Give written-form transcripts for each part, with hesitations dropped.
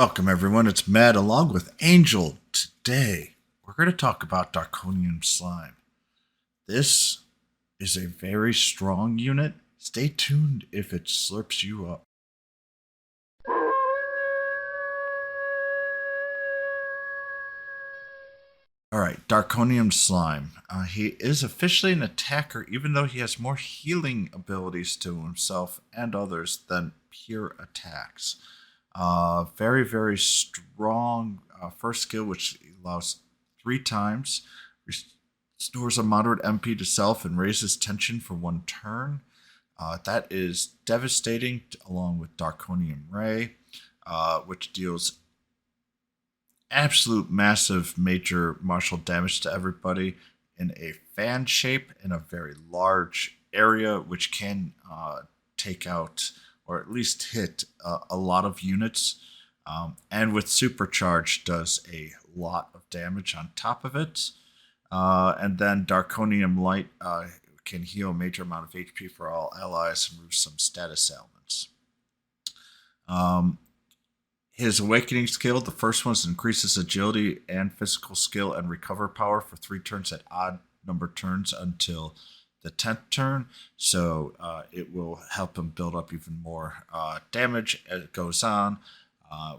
Welcome, everyone. It's Matt along with Angel. Today, we're going to talk about Darkonium Slime. This is a very strong unit. Stay tuned if it slurps you up. Alright, Darkonium Slime. He is officially an attacker, even though he has more healing abilities to himself and others than pure attacks. Very, very strong first skill, which allows 3 times, restores a moderate MP to self, and raises tension for 1 turn. That is devastating, along with Darkonium Ray, which deals absolute massive major martial damage to everybody in a fan shape in a very large area, which can take out or at least hit a lot of units. And with supercharge does a lot of damage on top of it. And then Darkonium Light can heal a major amount of HP for all allies and remove some status ailments. His awakening skill, the first one increases agility and physical skill and recover power for 3 turns at odd number turns until the 10th turn. So it will help him build up even more damage as it goes on.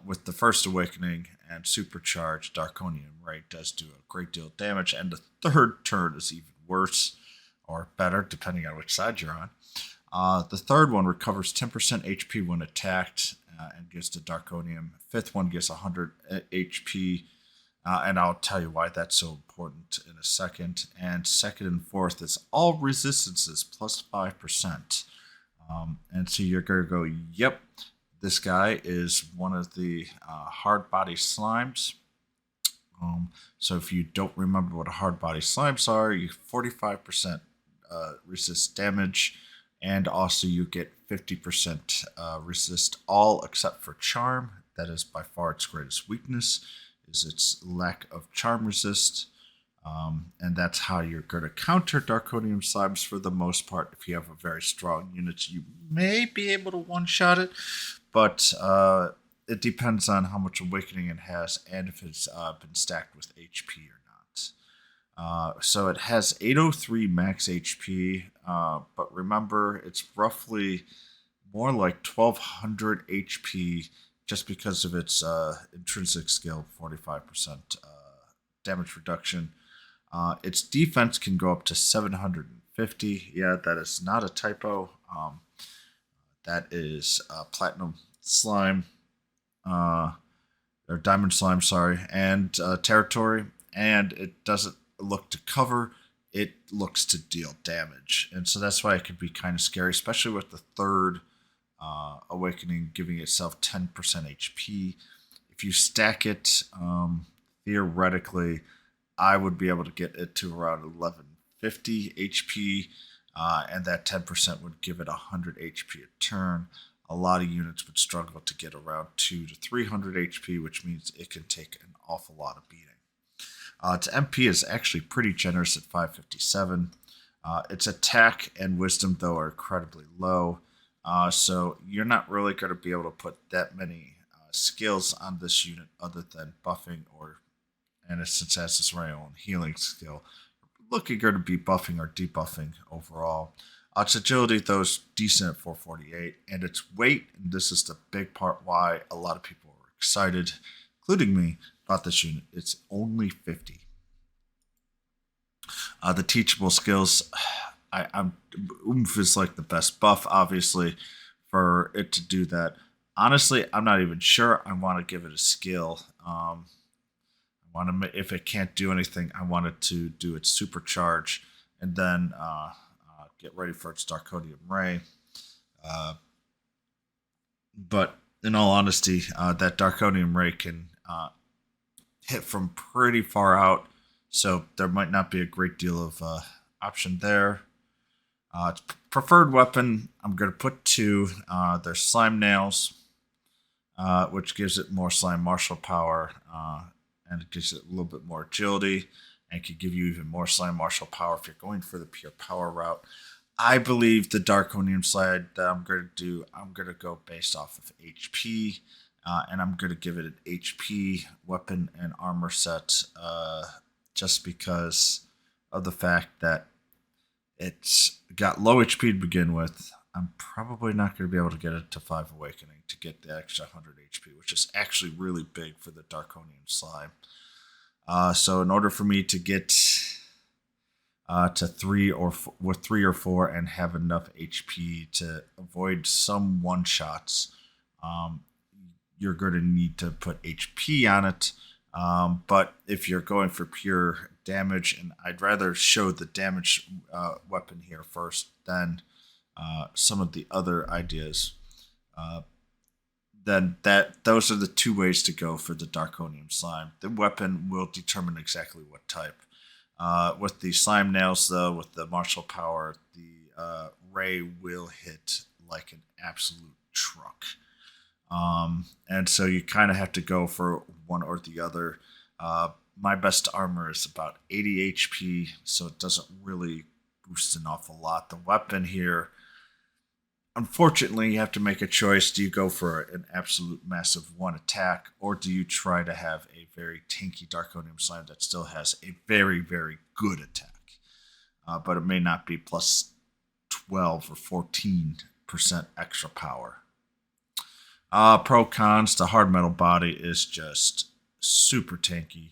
With the first awakening and supercharged, Darkonium Ray does do a great deal of damage, and the 3rd turn is even worse or better, depending on which side you're on. The 3rd one recovers 10% HP when attacked and gives to Darkonium. 5th one gives 100 HP, and I'll tell you why that's so important in a second. And 2nd and 4th is all resistances plus 5%. And so you're going to go, yep, this guy is one of the hard body slimes. So if you don't remember what a hard body slimes are, you 45% resist damage, and also you get 50% resist all except for charm. That is by far its greatest weakness, is its lack of charm resist. And that's how you're going to counter Darkonium Slimes for the most part. If you have a very strong unit, you may be able to one-shot it, but it depends on how much awakening it has and if it's been stacked with HP or not. So it has 803 max HP, but remember, it's roughly more like 1200 HP just because of its intrinsic skill, 45% damage reduction. Its defense can go up to 750. Yeah, that is not a typo. That is Platinum Slime, or Diamond Slime, sorry, and territory. And it doesn't look to cover, it looks to deal damage. And so that's why it can be kind of scary, especially with the 3rd awakening giving itself 10% HP. If you stack it, theoretically, I would be able to get it to around 1150 HP, and that 10% would give it 100 HP a turn. A lot of units would struggle to get around 200 to 300 HP, which means it can take an awful lot of beating. Its MP is actually pretty generous at 557. Its attack and wisdom, though, are incredibly low. So you're not really going to be able to put that many skills on this unit other than buffing, and since it has this very own healing skill, looking going to be buffing or debuffing overall. Its agility, though, is decent at 448, and its weight, and this is the big part why a lot of people were excited, including me, about this unit, it's only 50. The teachable skills, I'm oomph is like the best buff, obviously, for it to do that. Honestly, I'm not even sure I want to give it a skill. I want to, if it can't do anything, I want it to do its supercharge, and then get ready for its Darkonium Ray. But in all honesty, that Darkonium Ray can hit from pretty far out, so there might not be a great deal of option there. Its preferred weapon, I'm going to put 2. There's Slime Nails, which gives it more slime martial power, and it gives it a little bit more agility, and can give you even more slime martial power if you're going for the pure power route. I believe the Darkonium slide that I'm going to do, I'm going to go based off of HP and I'm going to give it an HP weapon and armor set, just because of the fact that it's got low HP to begin with. I'm probably not going to be able to get it to 5 Awakening to get the extra 100 HP, which is actually really big for the Darkonium Slime. So in order for me to get to 3 or 4 and have enough HP to avoid some one shots, you're going to need to put HP on it. But if you're going for pure damage, and I'd rather show the damage weapon here first than some of the other ideas, then those are the 2 ways to go for the Darkonium Slime. The weapon will determine exactly what type. With the slime nails, though, with the martial power, the ray will hit like an absolute truck. And so you kind of have to go for one or the other. My best armor is about 80 HP, so it doesn't really boost an awful lot. The weapon here, unfortunately, you have to make a choice. Do you go for an absolute massive 1 attack, or do you try to have a very tanky Darkonium Slime that still has a very, very good attack? But it may not be plus 12 or 14% extra power. Pro cons, the hard metal body is just super tanky.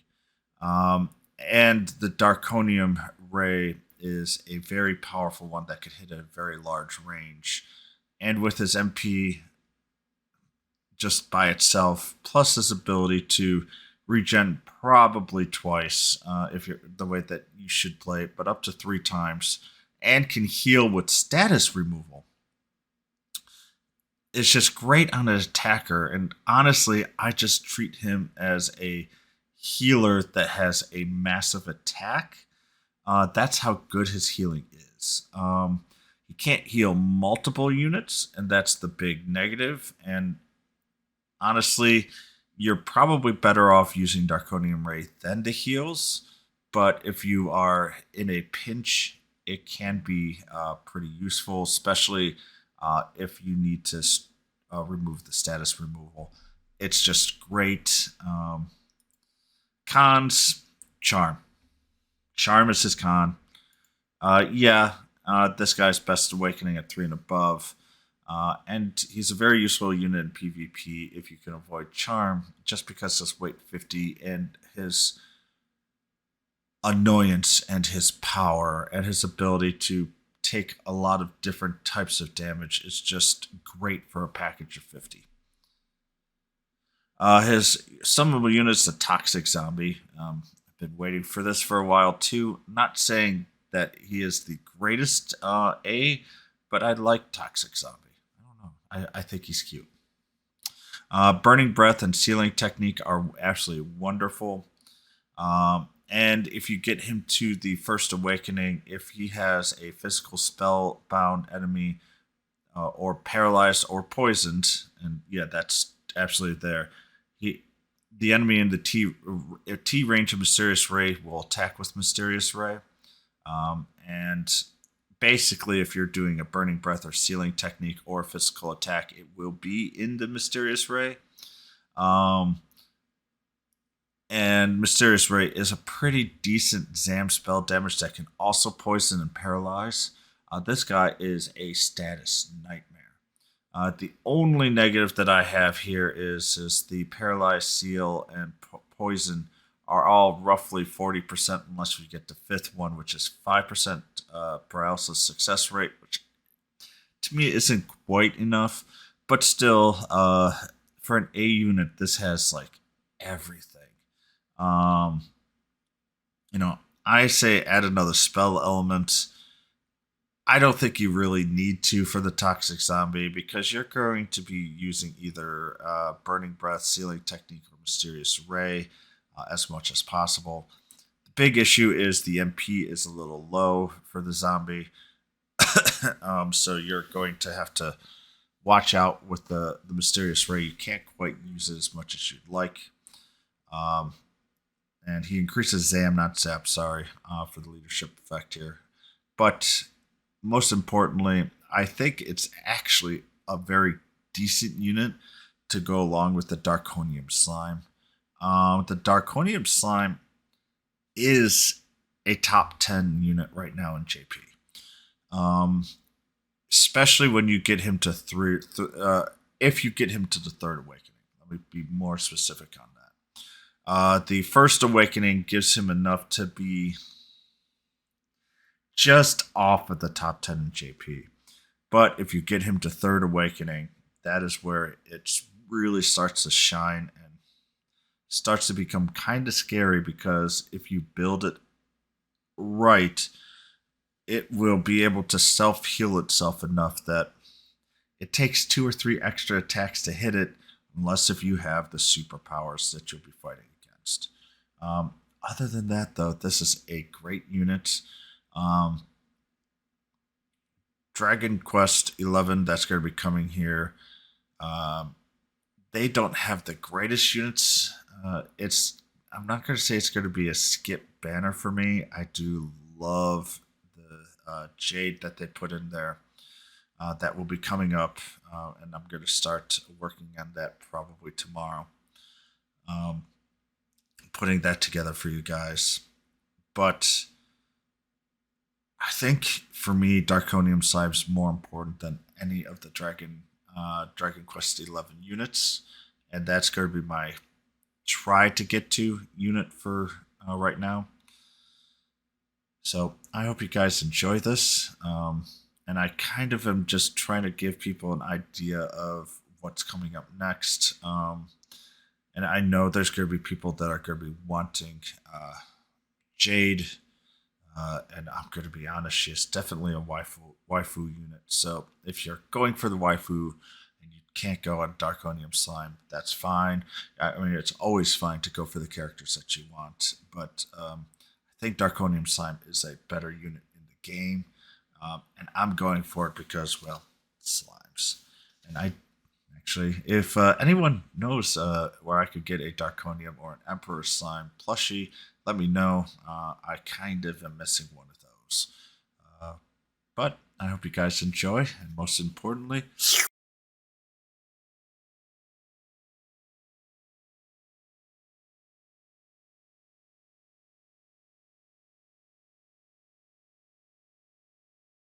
And the Darkonium Ray is a very powerful one that could hit at a very large range. And with his MP just by itself, plus his ability to regen probably twice, if you're the way that you should play it, but up to 3 times, and can heal with status removal. It's just great on an attacker, and honestly, I just treat him as a healer that has a massive attack. That's how good his healing is. He can't heal multiple units, and that's the big negative. And honestly, you're probably better off using Darkonium Ray than the heals. But if you are in a pinch, it can be pretty useful, especially if you need to remove the status removal. It's just great. Cons, Charm. Charm is his con. This guy's best awakening at 3 and above. And he's a very useful unit in PvP if you can avoid Charm, just because his weight 50 and his annoyance and his power and his ability to take a lot of different types of damage is just great for a package of 50. His summonable unit's the Toxic Zombie. I've been waiting for this for a while too. Not saying that he is the greatest but I like Toxic Zombie. I don't know. I think he's cute. Burning Breath and Sealing Technique are absolutely wonderful. And if you get him to the first awakening, if he has a physical spell-bound enemy or paralyzed or poisoned, and yeah, that's absolutely there. The enemy in the T range of Mysterious Ray will attack with Mysterious Ray. And basically, if you're doing a Burning Breath or Sealing Technique or a physical attack, it will be in the Mysterious Ray. And Mysterious Ray is a pretty decent Zam spell damage that can also poison and paralyze. This guy is a status nightmare. The only negative that I have here is the Paralyze, Seal, and Poison are all roughly 40% unless we get the 5th one, which is 5% paralysis success rate, which to me isn't quite enough. But still, for an A unit, this has like everything. I say add another spell element. I don't think you really need to for the Toxic Zombie because you're going to be using either Burning Breath, Sealing Technique, or Mysterious Ray as much as possible. The big issue is the MP is a little low for the zombie. So you're going to have to watch out with the Mysterious Ray. You can't quite use it as much as you'd like. And he increases Zam, not Zap, sorry, for the leadership effect here. But most importantly, I think it's actually a very decent unit to go along with the Darkonium Slime. The Darkonium Slime is a top 10 unit right now in JP. Um, Especially when you get him to if you get him to the third awakening. Let me be more specific on that. The first awakening gives him enough to be just off of the top 10 in JP. But if you get him to third awakening, that is where it really starts to shine and starts to become kind of scary, because if you build it right, it will be able to self heal itself enough that it takes 2 or 3 extra attacks to hit it, unless if you have the superpowers that you'll be fighting against. Other than that, though, this is a great unit. Um, Dragon Quest 11, that's going to be coming here. Um, they don't have the greatest units. I'm not going to say it's going to be a skip banner for me. I do love the Jade that they put in there. That will be coming up, and I'm going to start working on that probably tomorrow. Um, Putting that together for you guys. But I think for me, Darkonium Slime is more important than any of the Dragon Quest 11 units, and that's going to be my try to get to unit for right now. So I hope you guys enjoy this, and I kind of am just trying to give people an idea of what's coming up next. And I know there's going to be people that are going to be wanting Jade. And I'm going to be honest, she is definitely a waifu unit. So if you're going for the waifu and you can't go on Darkonium Slime, that's fine. I mean, it's always fine to go for the characters that you want. But I think Darkonium Slime is a better unit in the game. And I'm going for it because, well, slimes. And I actually, if anyone knows where I could get a Darkonium or an Emperor Slime plushie, let me know. I kind of am missing one of those. But I hope you guys enjoy, and most importantly,